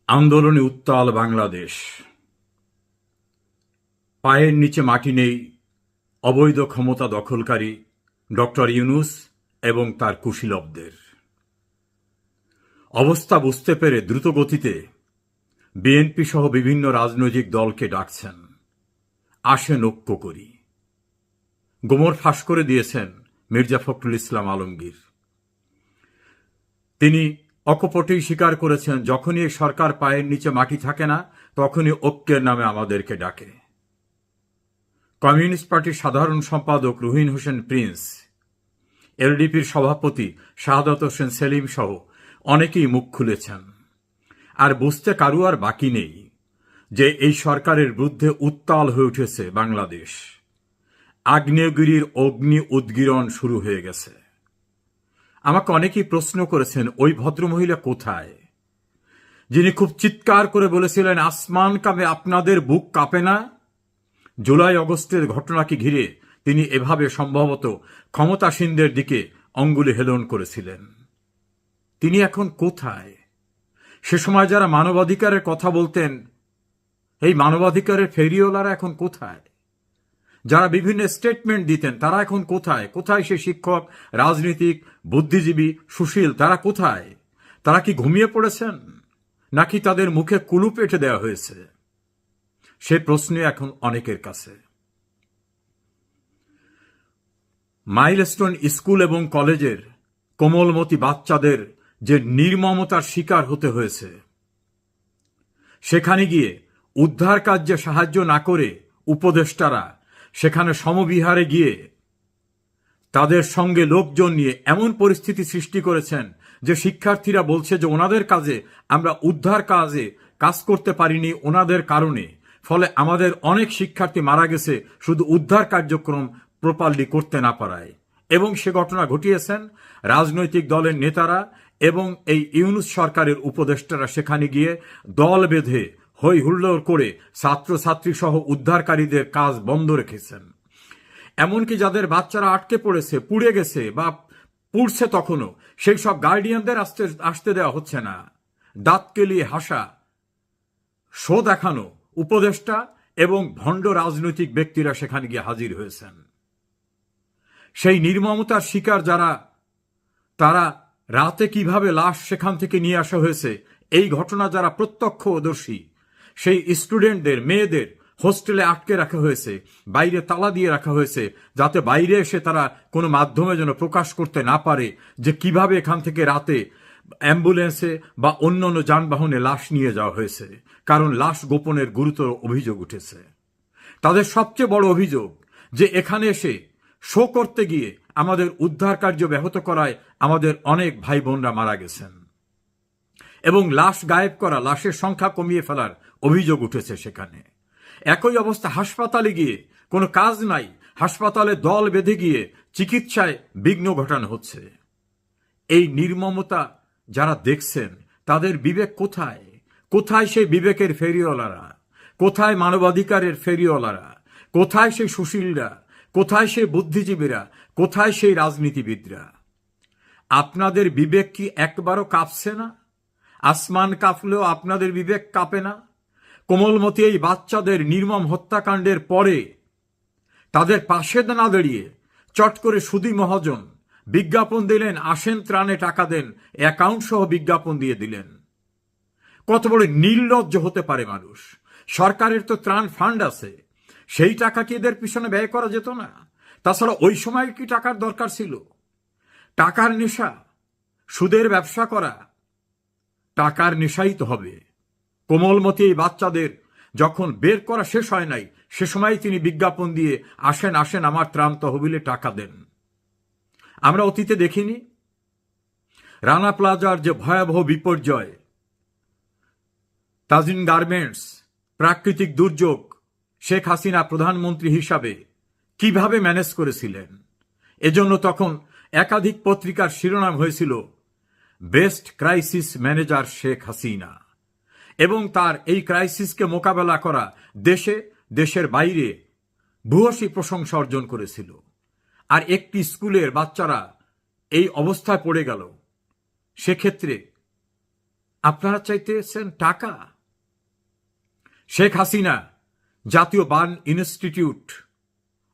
আন্দোলনে উত্তাল বাংলাদেশ। পায়ের নিচে মাটি নেই অবৈধ ক্ষমতা দখলকারী ডক্টর ইউনূস এবং তার কুশীলবদের। অবস্থা বুঝতে পেরে দ্রুতগতিতে বিএনপি সহ বিভিন্ন রাজনৈতিক দলকে ডাকছেন, আসেন ঐক্য করি। গোমর ফাঁস করে দিয়েছেন মির্জা ফখরুল ইসলাম আলমগীর। তিনি অকপটেই স্বীকার করেছেন, যখনই এই সরকার পায়ের নিচে মাটি থাকে না, তখনই ঐক্যের নামে আমাদেরকে ডাকে। কমিউনিস্ট পার্টির সাধারণ সম্পাদক রুহিন হোসেন প্রিন্স, এলডিপির সভাপতি শাহাদাত হোসেন সেলিম সহ অনেকেই মুখ খুলেছেন। আর বুঝতে কারু আর বাকি নেই যে এই সরকারের বিরুদ্ধে উত্তাল হয়ে উঠেছে বাংলাদেশ। আগ্নেয়গিরির অগ্নি উদ্গীরণ শুরু হয়ে গেছে। আমাকে অনেকেই প্রশ্ন করেছেন, ওই ভদ্রমহিলা কোথায়, যিনি খুব চিৎকার করে বলেছিলেন আসমান কাঁপে আপনাদের বুক কাঁপে না? জুলাই আগস্টের ঘটনাকে ঘিরে তিনি এভাবে সম্ভবত ক্ষমতাসীনদের দিকে অঙ্গুলি হেলন করেছিলেন। তিনি এখন কোথায়? সে সময় যারা মানবাধিকারের কথা বলতেন, এই মানবাধিকারের ফেরিওয়ালারা এখন কোথায়? যারা বিভিন্ন স্টেটমেন্ট দিতেন, তারা এখন কোথায়? কোথায় সে শিক্ষক, রাজনীতিক, বুদ্ধিজীবী, সুশীল, তারা কোথায়? তারা কি ঘুমিয়ে পড়েছেন, নাকি তাদের মুখে কুলুপ এঁটে দেওয়া হয়েছে? সে প্রশ্ন এখন অনেকের কাছে। মাইলস্টোন স্কুল এবং কলেজের কোমলমতি বাচ্চাদের যে নির্মমতার শিকার হতে হয়েছে, সেখানে গিয়ে উদ্ধার কার্যে সাহায্য না করে উপদেষ্টারা সেখানে সমবিহারে গিয়ে তাদের সঙ্গে লোকজন নিয়ে এমন পরিস্থিতি সৃষ্টি করেছেন যে শিক্ষার্থীরা বলছে যে ওনাদের কাজে আমরা উদ্ধার কাজে কাজ করতে পারিনি ওনাদের কারণে, ফলে আমাদের অনেক শিক্ষার্থী মারা গেছে শুধু উদ্ধার কার্যক্রম প্রপারলি করতে না পারায়। এবং সে ঘটনা ঘটিয়েছেন রাজনৈতিক দলের নেতারা এবং এই ইউনূস সরকারের উপদেষ্টারা সেখানে গিয়ে দল বেঁধে হই হুল্লোড় করে ছাত্রছাত্রী সহ উদ্ধারকারীদের কাজ বন্ধ রেখেছেন। এমনকি যাদের বাচ্চারা আটকে পড়েছে, পুড়ে গেছে বা পুড়ছে তখনও, সেই সব গার্ডিয়ানদের আসতে দেওয়া হচ্ছে না। দাঁত কেলিয়ে হাসা, শো দেখানো উপদেষ্টা এবং ভণ্ড রাজনৈতিক ব্যক্তিরা সেখানে গিয়ে হাজির হয়েছেন। সেই নির্মমতার শিকার যারা, তারা রাতে কিভাবে লাশ সেখান থেকে নিয়ে আসা হয়েছে, এই ঘটনা যারা প্রত্যক্ষদর্শী, সেই স্টুডেন্টদের, মেয়েদের হোস্টেলে আটকে রাখা হয়েছে, বাইরে তালা দিয়ে রাখা হয়েছে, যাতে বাইরে এসে তারা কোনো মাধ্যমে যেন প্রকাশ করতে না পারে যে কিভাবে এখান থেকে রাতে অ্যাম্বুলেন্সে বা অন্যান্য যানবাহনে লাশ নিয়ে যাওয়া হয়েছে। কারণ লাশ গোপনের গুরুতর অভিযোগ উঠেছে। তাদের সবচেয়ে বড় অভিযোগ যে এখানে এসে শো করতে গিয়ে আমাদের উদ্ধার কার্য ব্যাহত করায় আমাদের অনেক ভাই বোনরা মারা গেছেন এবং লাশ গায়েব করা, লাশের সংখ্যা কমিয়ে ফেলার অভিযোগ উঠেছে সেখানে। একই অবস্থা হাসপাতালে গিয়ে কোনো কাজ নাই, হাসপাতালে দল বেঁধে গিয়ে চিকিৎসায় বিঘ্ন ঘটানো হচ্ছে। এই নির্মমতা যারা দেখছেন, তাদের বিবেক কোথায়? কোথায় সেই বিবেকের ফেরিওয়ালারা? কোথায় মানবাধিকারের ফেরিওয়ালারা? কোথায় সেই সুশীলরা? কোথায় সেই বুদ্ধিজীবীরা? কোথায় সেই রাজনীতিবিদরা? আপনাদের বিবেক কি একবারও কাঁপছে না? আসমান কাঁপলেও আপনাদের বিবেক কাঁপে না? কোমলমতি এই বাচ্চাদের নির্মম হত্যাকাণ্ডের পরে তাদের পাশে না দাঁড়িয়ে চট করে সুধী মহাজন বিজ্ঞাপন দিলেন, আসেন ত্রাণে টাকা দেন, অ্যাকাউন্ট সহ বিজ্ঞাপন দিয়ে দিলেন। কত বড় নির্লজ্জ হতে পারে মানুষ! সরকারের তো ত্রাণ ফান্ড আছে, সেই টাকা কি এদের পিছনে ব্যয় করা যেত না? তাছাড়া ওই সময় কি টাকার দরকার ছিল? টাকার নেশা, সুদের ব্যবসা করা, টাকার নেশাই তো হবে। কোমলমতি এই বাচ্চাদের যখন বের করা শেষ হয় নাই, সে সময় তিনি বিজ্ঞাপন দিয়ে আসেন আসেন আমার ত্রাণ তহবিলে টাকা দেন। আমরা অতীতে দেখিনি রানা প্লাজার যে ভয়াবহ বিপর্যয়, তাজিন গার্মেন্টস, প্রাকৃতিক দুর্যোগ, শেখ হাসিনা প্রধানমন্ত্রী হিসাবে কিভাবে ম্যানেজ করেছিলেন? এজন্য তখন একাধিক পত্রিকার শিরোনাম হয়েছিল best crisis manager Sheikh Hasina. এবং তার এই ক্রাইসিসকে মোকাবেলা করা দেশে দেশের বাইরে ভূয়সী প্রশংসা অর্জন করেছিল। আর একটি স্কুলের বাচ্চারা এই অবস্থায় পড়ে গেল, সেক্ষেত্রে আপনারা চাইতেছেন টাকা। শেখ হাসিনা জাতীয় বার্ন ইনস্টিটিউট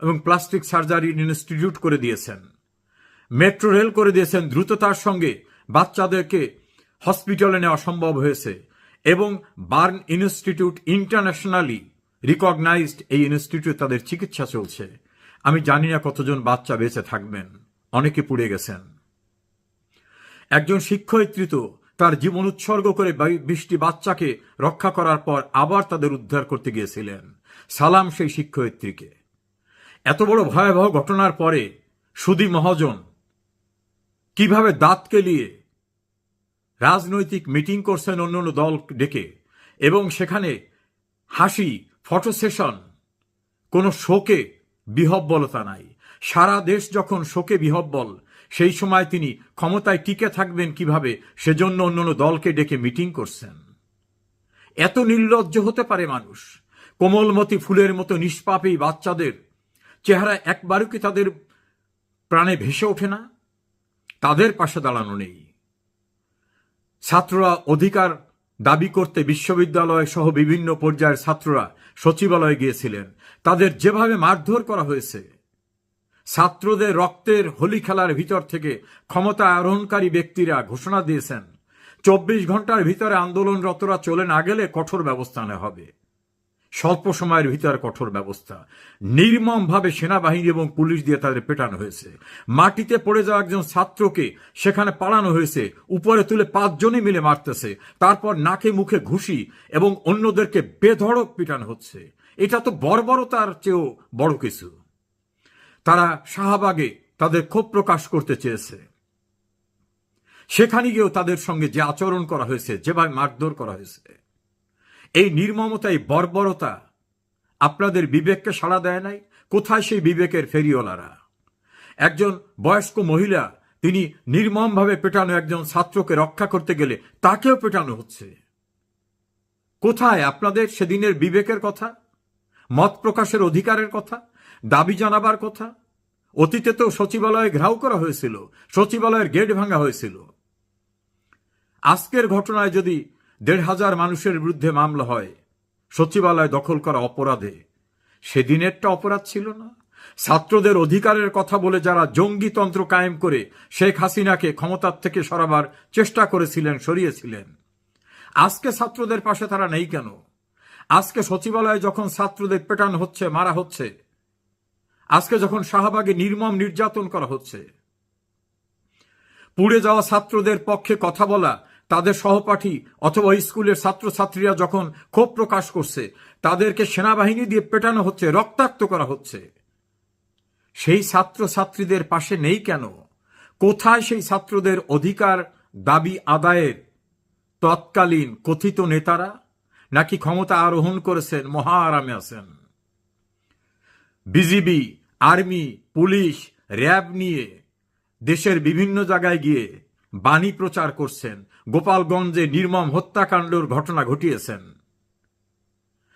এবং প্লাস্টিক সার্জারি ইনস্টিটিউট করে দিয়েছেন, মেট্রো রেল করে দিয়েছেন, দ্রুততার সঙ্গে বাচ্চাদেরকে হসপিটালে নেওয়া সম্ভব হয়েছে, এবং বার্ন ইনস্টিটিউট ইন্টারন্যাশনালি রিকগনাইজড এই ইনস্টিটিউট, তাদের চিকিৎসা চলছে। আমি জানি না কতজন বাচ্চা বেঁচে থাকবেন, অনেকে পুড়ে গেছেন। একজন শিক্ষয়িত্রী তো তার জীবন উৎসর্গ করে 20টি বাচ্চাকে রক্ষা করার পর আবার তাদের উদ্ধার করতে গিয়েছিলেন। সালাম সেই শিক্ষয়িত্রীকে। এত বড় ভয়াবহ ঘটনার পরে সুধী মহাজন কিভাবে দাঁত কেলিয়ে রাজনৈতিক মিটিং করছেন অন্য অন্য দল ডেকে, এবং সেখানে হাসি, ফটো সেশন, কোনো শোকে বিহব্বলতা নাই। সারা দেশ যখন শোকে বিহব্বল, সেই সময় তিনি ক্ষমতায় টিকে থাকবেন কিভাবে, সেজন্য অন্যান্য দলকে ডেকে মিটিং করছেন। এত নির্লজ্জ হতে পারে মানুষ? কোমলমতি ফুলের মতো নিষ্পাপ এই বাচ্চাদের চেহারা একবারও কি তাদের প্রাণে ভেসে ওঠে না? তাদের পাশে দাঁড়ানো নেই। ছাত্ররা অধিকার দাবি করতে বিশ্ববিদ্যালয় সহ বিভিন্ন পর্যায়ের ছাত্ররা সচিবালয়ে গিয়েছিলেন। তাদের যেভাবে মারধর করা হয়েছে, ছাত্রদের রক্তের হোলি খেলার ভিতর থেকে ক্ষমতা আরোহণকারী ব্যক্তিরা ঘোষণা দিয়েছেন 24 ঘন্টার ভিতরে আন্দোলনরতরা চলে না গেলে কঠোর ব্যবস্থা নেওয়া হবে। স্বল্প সময়ের ভিতরে কঠোর ব্যবস্থা। নির্মমভাবে সেনাবাহিনী এবং পুলিশ দিয়ে তাদের পেটানো হয়েছে। মাটিতে পড়ে যাওয়া একজন ছাত্রকে সেখানে পালানো হয়েছে, উপরে তুলে 5 জনই মিলে মারতেছে, তারপর নাকে মুখে ঘুষি এবং অন্যদেরকে বেধড়ক পিটানো হচ্ছে। এটা তো বর্বরতার চেয়েও বড় কিছু। তারা শাহবাগে তাদের ক্ষোভ প্রকাশ করতে চেয়েছে, সেখানে গিয়েও তাদের সঙ্গে যে আচরণ করা হয়েছে, যেভাবে মারধর করা হয়েছে, এই নির্মমতা, এই বর্বরতা আপনাদের বিবেককে সাড়া দেয় নাই? কোথায় সেই বিবেকের ফেরিওয়ালারা? একজন বয়স্ক মহিলা, তিনি নির্মমভাবে পেটানো একজন ছাত্রকে রক্ষা করতে গেলে তাকেও পেটানো হচ্ছে। কোথায় আপনাদের সেদিনের বিবেকের কথা, মত প্রকাশের অধিকারের কথা, দাবি জানাবার কথা? অতীতে তো সচিবালয়ে ঘেরাও করা হয়েছিল, সচিবালয়ের গেট ভাঙা হয়েছিল। আজকের ঘটনায় যদি 1,500 মানুষের বিরুদ্ধে মামলা হয় সচিবালয় দখল করা অপরাধে, সেদিনেরটা অপরাধ ছিল না? ছাত্রদের অধিকারের কথা বলে যারা জঙ্গিতন্ত্র কায়েম করে শেখ হাসিনাকে ক্ষমতার থেকে সরাবার চেষ্টা করেছিলেন, সরিয়েছিলেন, আজকে ছাত্রদের পাশে তারা নেই কেন? আজকে সচিবালয়ে যখন ছাত্রদের পেটানো হচ্ছে, মারা হচ্ছে, আজকে যখন শাহবাগে নির্মম নির্যাতন করা হচ্ছে, পুড়ে যাওয়া ছাত্রদের পক্ষে কথা বলা তাদের সহপাঠী অথবা স্কুলের ছাত্রছাত্রীরা যখন ক্ষোভ প্রকাশ করছে, তাদেরকে সেনাবাহিনী দিয়ে পেটানো হচ্ছে, রক্তাক্ত করা হচ্ছে, সেই ছাত্রছাত্রীদের পাশে নেই কেন? কোথায় সেই ছাত্রদের অধিকার দাবি আদায়ের তৎকালীন কথিত নেতারা? নাকি ক্ষমতা আরোহণ করেছেন, মহা আরামে আছেন? বিজিবি, আর্মি, পুলিশ, র্যাব নিয়ে দেশের বিভিন্ন জায়গায় গিয়ে বাণী প্রচার করছেন, গোপালগঞ্জে নির্মম হত্যাকাণ্ডের ঘটনা ঘটিয়েছেন।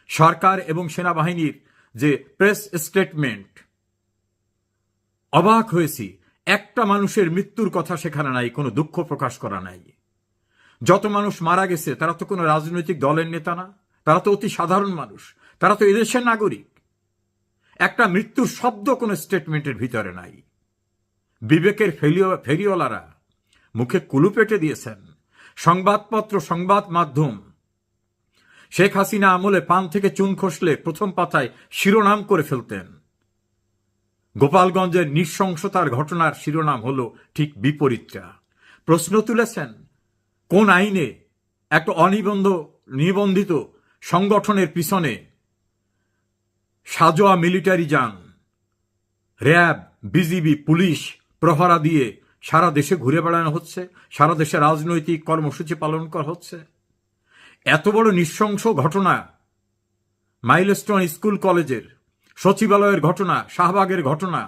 সরকার এবং সেনাবাহিনীর যে প্রেস স্টেটমেন্ট, অবাক হয়েছি। একটা মানুষের মৃত্যুর কথা সেখানে নাই, কোনো দুঃখ প্রকাশ করা নাই। যত মানুষ মারা গেছে তারা তো কোনো রাজনৈতিক দলের নেতা না, তারা তো অতি সাধারণ মানুষ, তারা তো এদেশের নাগরিক। একটা মৃত্যুর শব্দ কোনো স্টেটমেন্টের ভিতরে নাই। বিবেকের ফেরিওয়ালারা মুখে কুলু পেটে দিয়েছেন। সংবাদপত্র, সংবাদ মাধ্যম শেখ হাসিনা আমলে পান থেকে চুন খসলে প্রথম পাতায় শিরোনাম করে ফেলতেন। গোপালগঞ্জের নৃশংসতার ঘটনার শিরোনাম হলো ঠিক বিপরীতটা। প্রশ্ন তুলেছেন, কোন আইনে একটা নিবন্ধিত সংগঠনের পিছনে সাজোয়া মিলিটারি যান, র্যাব, বিজিবি, পুলিশ প্রহরা দিয়ে সারা দেশে ঘুরে বেড়ানো হচ্ছে, সারা দেশে রাজনৈতিক কর্মসূচি পালন করা হচ্ছে? এত বড় নৃশংস ঘটনা, মাইলস্টোন স্কুল কলেজের, সচিবালয়ের ঘটনা, শাহবাগের ঘটনা,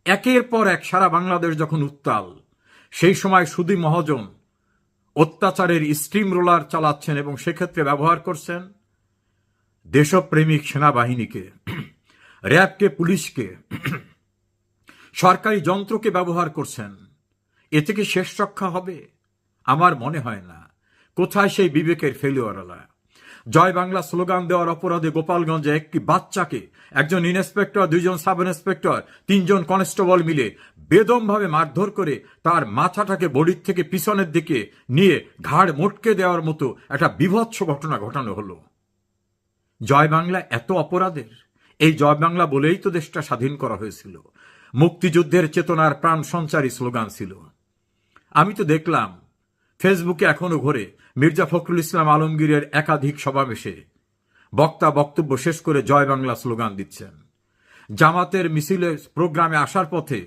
একের পর এক সারা বাংলাদেশ যখন উত্তাল, সেই সময় সুধী মহাজন অত্যাচারের স্টিম রোলার চালাচ্ছেন এবং সেক্ষেত্রে ব্যবহার করছেন দেশপ্রেমিক সেনাবাহিনীকে, র্যাবকে, পুলিশকে, সরকারি যন্ত্রকে ব্যবহার করছেন। এ থেকে শেষ রক্ষা হবে? আমার মনে হয় না। কোথায় সেই বিবেকের ফেলিওয়াররা? জয় বাংলা স্লোগান দেওয়ার অপরাধে গোপালগঞ্জে একটি বাচ্চাকে একজন ইন্সপেক্টর, 2 জন সাব ইন্সপেক্টর, 3 জন কনস্টেবল মিলে বেদমভাবে মারধর করে তার মাথাটাকে বডির থেকে পিছনের দিকে নিয়ে ঘাড় মোটকে দেওয়ার মতো একটা বীভৎস ঘটনা ঘটানো হলো। জয় বাংলা এত অপরাধের? এই জয় বাংলা বলেই তো দেশটা স্বাধীন করা হয়েছিল। মুক্তিযুদ্ধের চেতনার প্রাণ সঞ্চারী স্লোগান ছিল। আমি তো দেখলাম ফেসবুকে এখনো ঘোরে মির্জা ফখরুল ইসলাম আলমগীরের একাধিক সমাবেশে বক্তা বক্তব্য শেষ করে জয় বাংলা স্লোগান দিচ্ছেন। জামাতের মিছিলের প্রোগ্রামে আসার পথে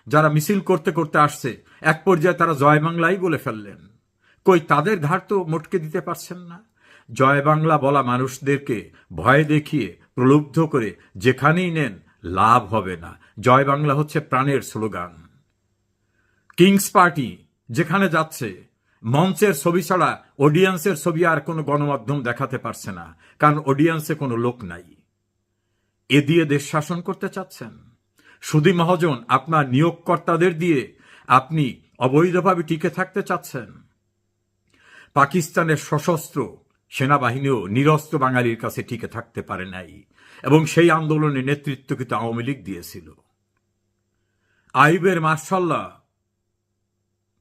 যারা মিছিল করতে করতে আসছে, এক পর্যায়ে তারা জয় বাংলাই বলে ফেললেন। কই তাদের ঘাড় তো মোটকে দিতে পারছেন না। জয় বাংলা বলা মানুষদেরকে ভয় দেখিয়ে প্রলুব্ধ করে যেখানেই নেন লাভ হবে না। জয় বাংলা হচ্ছে প্রাণের স্লোগান। কিংস পার্টি যেখানে যাচ্ছে, মঞ্চের ছবি ছাড়া অডিয়েন্সের ছবি আর কোনো গণমাধ্যম দেখাতে পারছে না, কারণ অডিয়েন্সে কোনো লোক নাই। এ দিয়ে দেশ শাসন করতে চাচ্ছেন? সুধী মহাজন, আপনার নিয়োগকর্তাদের দিয়ে আপনি অবৈধভাবে টিকে থাকতে চাচ্ছেন? পাকিস্তানের সশস্ত্র সেনাবাহিনীও নিরস্ত্র বাঙালির কাছে টিকে থাকতে পারে নাই, এবং সেই আন্দোলনের নেতৃত্ব কিন্তু আওয়ামী লীগ দিয়েছিল। আইবের মার্শাল্লাহ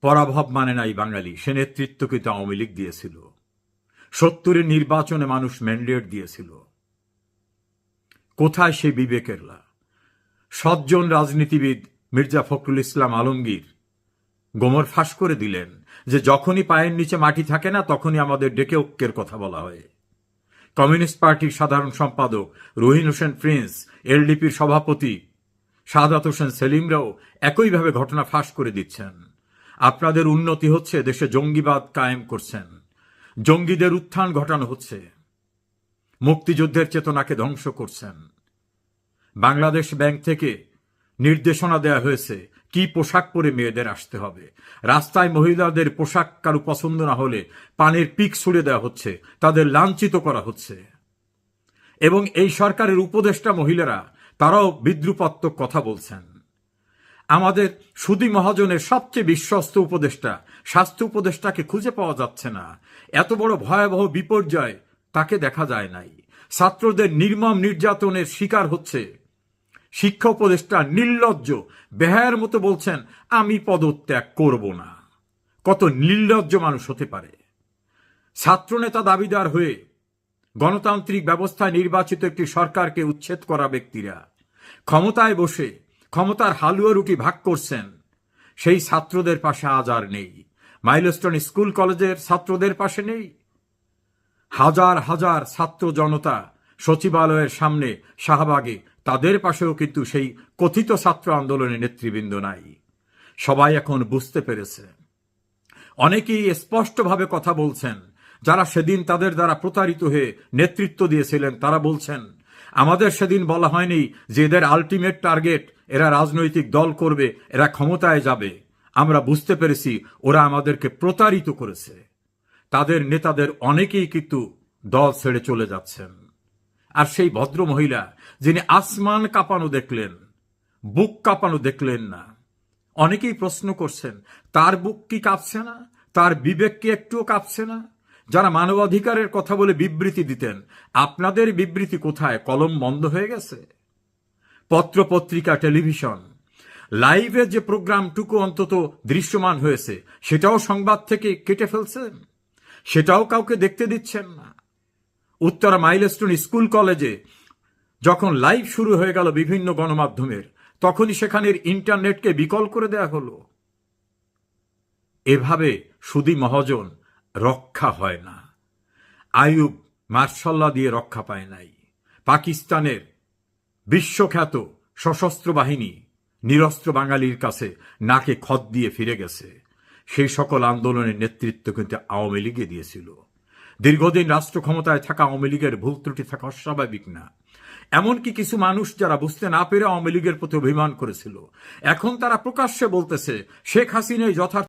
পরাভব মানে নাই বাঙালি, সে নেতৃত্ব কিন্তু আওয়ামী লীগ দিয়েছিল। 70-এর নির্বাচনে মানুষ ম্যান্ডেট দিয়েছিল। কোথায় সেই বিবেকেরলা? 7 জন রাজনীতিবিদ মির্জা ফখরুল ইসলাম আলমগীর গোমর ফাঁস করে দিলেন যে যখনই পায়ের নিচে মাটি থাকে না তখনই আমাদের ডেকে ঐক্যের কথা বলা হয়। কমিউনিস্ট পার্টির সাধারণ সম্পাদক রহিন হোসেন প্রিন্স, এলডিপির সভাপতি সাদাত হোসেন সেলিমরাও একইভাবে ঘটনা ফাঁস করে দিচ্ছেন। আপনাদের উন্নতি হচ্ছে, দেশে জঙ্গিবাদ কায়েম করছেন, জঙ্গিদের উত্থান ঘটানো হচ্ছে, মুক্তিযুদ্ধের চেতনাকে ধ্বংস করছেন। বাংলাদেশ ব্যাংক থেকে নির্দেশনা দেওয়া হয়েছে কি পোশাক পরে মেয়েদের আসতে হবে। রাস্তায় মহিলাদের পোশাক কারো পছন্দ না হলে পানের পিক ছুড়ে দেওয়া হচ্ছে, তাদের লাঞ্ছিত করা হচ্ছে। এবং এই সরকারের উপদেষ্টা মহিলারা তারাও বিদ্রুপাত্মক কথা বলছেন। আমাদের সুধী মহাজনের সবচেয়ে বিশ্বস্ত উপদেষ্টা, স্বাস্থ্য উপদেষ্টাকে খুঁজে পাওয়া যাচ্ছে না। এত বড় ভয়াবহ বিপর্যয় তাকে দেখা যায় নাই। ছাত্রদের নির্মম নির্যাতনের শিকার হচ্ছে। শিক্ষা উপদেষ্টা নির্লজ্জ বেহায়ার মতো বলছেন আমি পদত্যাগ করব না। কত নির্লজ্জ মানুষ হতে পারে? ছাত্রনেতা দাবিদার হয়ে গণতান্ত্রিক ব্যবস্থায় নির্বাচিত একটি সরকারকে উচ্ছেদ করা ব্যক্তিরা ক্ষমতায় বসে ক্ষমতার হালুয়া রুটি ভাগ করছেন। সেই ছাত্রদের পাশে আজ আর নেই। মাইলস্টোন স্কুল কলেজের ছাত্রদের পাশে নেই। হাজার হাজার ছাত্র জনতা সচিবালয়ের সামনে শাহবাগে, তাদের পাশেও কিন্তু সেই কথিত ছাত্র আন্দোলনের নেতৃবৃন্দ নাই। সবাই এখন বুঝতে পেরেছে। অনেকেই স্পষ্টভাবে কথা বলছেন, যারা সেদিন তাদের দ্বারা প্রতারিত হয়ে নেতৃত্ব দিয়েছিলেন তারা বলছেন আমাদের সেদিন বলা হয়নি যে এদের আলটিমেট টার্গেট এরা রাজনৈতিক দল করবে, এরা ক্ষমতায় যাবে। আমরা বুঝতে পেরেছি ওরা আমাদেরকে প্রতারিত করেছে। তাদের নেতাদের অনেকেই কিন্তু দল ছেড়ে চলে যাচ্ছেন। আর সেই ভদ্র মহিলা যিনি আসমান কাঁপানো দেখলেন, বুক কাঁপানো দেখলেন না, অনেকেই প্রশ্ন করছেন তার বুক কি কাঁপছে না? তার বিবেক কি একটুও কাঁপছে না? যারা মানবাধিকারের কথা বলে বিবৃতি দিতেন, আপনাদের বিবৃতি কোথায়? কলম বন্ধ হয়ে গেছে। পত্র পত্রিকা, টেলিভিশন, লাইভে যে প্রোগ্রামটুকু অন্তত দৃশ্যমান হয়েছে সেটাও সংবাদ থেকে কেটে ফেলছেন, সেটাও কাউকে দেখতে দিচ্ছেন না। উত্তরা মাইলস্টোন স্কুল কলেজে যখন লাইভ শুরু হয়ে গেল বিভিন্ন গণমাধ্যমের, তখনই সেখানের ইন্টারনেটকে বিকল করে দেয়া হলো। এভাবে সুধী মহাজন রক্ষা হয় না। আইয়ুব মার্শাল্লাহ দিয়ে রক্ষা পায় নাই। পাকিস্তানের বিশ্বখ্যাত সশস্ত্র বাহিনী নিরস্ত্র বাঙালির কাছে নাকে খত দিয়ে ফিরে গেছে। সেই সকল আন্দোলনের নেতৃত্ব কিন্তু আওয়ামী লীগে দিয়েছিল। দীর্ঘদিন রাষ্ট্র ক্ষমতায় থাকা আওয়ামী লীগের ভুল ত্রুটি থাকা অস্বাভাবিক না। এমনকি কিছু মানুষ যারা বুঝতে না পেরে আওয়ামী লীগের প্রতি অভিমান করেছিল, এখন তারা প্রকাশ্যে বলতেছে শেখ হাসিনাই যথার্থ